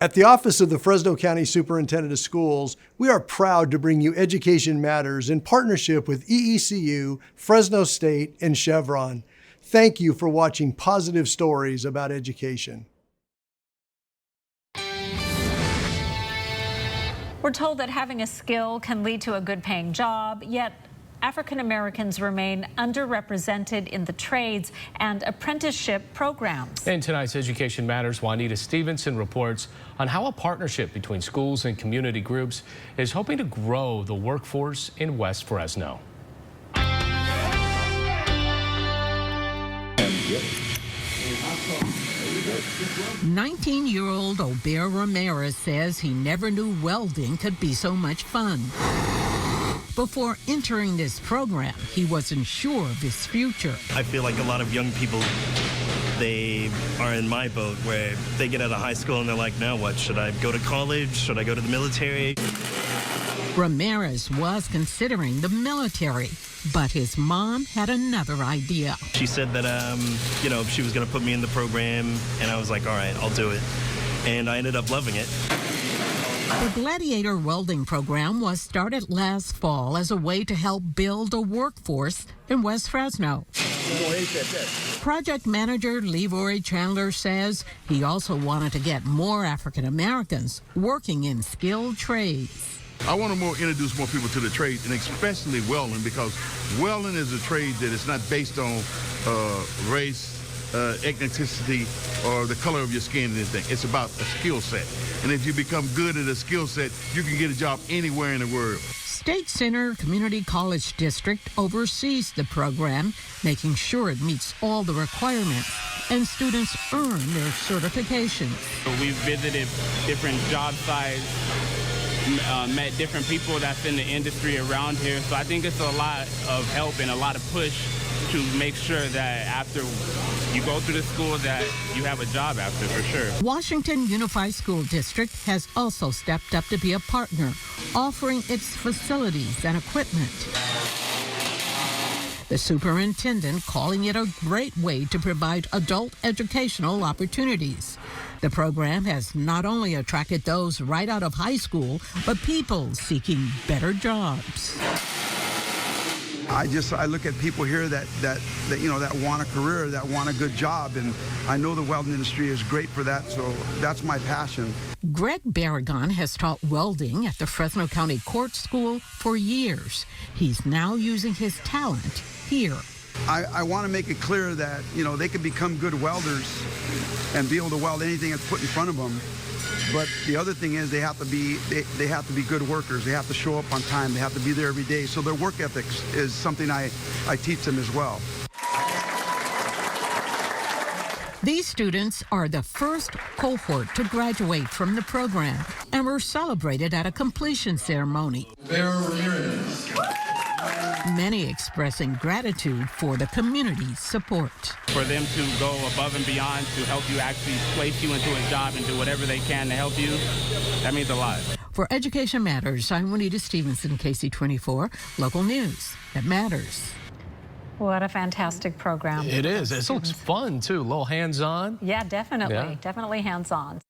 At the Office of the Fresno County Superintendent of Schools, we are proud to bring you Education Matters in partnership with EECU, Fresno State, and Chevron. Thank you for watching positive stories about education. We're told that having a skill can lead to a good-paying job, yet African Americans remain underrepresented in the trades and apprenticeship programs. In tonight's Education Matters, Juanita Stevenson reports on how a partnership between schools and community groups is hoping to grow the workforce in West Fresno. 19-year-old Obear Ramirez says he never knew welding could be so much fun. Before entering this program, he wasn't sure of his future. I feel like a lot of young people, they are in my boat where they get out of high school and they're like, now what? Should I go to college? Should I go to the military? Ramirez was considering the military, but his mom had another idea. She said that, she was going to put me in the program, and I was like, all right, I'll do it. And I ended up loving it. The Gladiator welding program was started last fall as a way to help build a workforce in West Fresno. Project manager Leroy Chandler says he also wanted to get more African Americans working in skilled trades. I want to introduce more people to the trade, and especially welding, because welding is a trade that is not based on race, ethnicity, or the color of your skin or anything. It's about a skill set. And if you become good at a skill set, you can get a job anywhere in the world. State Center Community College District oversees the program, making sure it meets all the requirements and students earn their certification. We've visited different job sites, met different people that's in the industry around here. So I think it's a lot of help and a lot of push to make sure that after you go through the school that you have a job after, for sure. Washington Unified School District has also stepped up to be a partner, offering its facilities and equipment. The superintendent calling it a great way to provide adult educational opportunities. The program has not only attracted those right out of high school, but people seeking better jobs. I look at people here that want a career, that want a good job, and I know the welding industry is great for that, so that's my passion. Greg Barragon has taught welding at the Fresno County Court School for years. He's now using his talent here. I want to make it clear that, they can become good welders and be able to weld anything that's put in front of them. But the other thing is they have to be good workers. They have to show up on time. They have to be there every day. So their work ethics is something I teach them as well. These students are the first cohort to graduate from the program and were celebrated at a completion ceremony. Many expressing gratitude for the community's support. For them to go above and beyond to help you actually place you into a job and do whatever they can to help you, that means a lot. For Education Matters, I'm Juanita Stevenson, KC24, local news that matters. What a fantastic program. It is. It looks fun, too. A little hands-on. Yeah, definitely. Yeah. Definitely hands-on.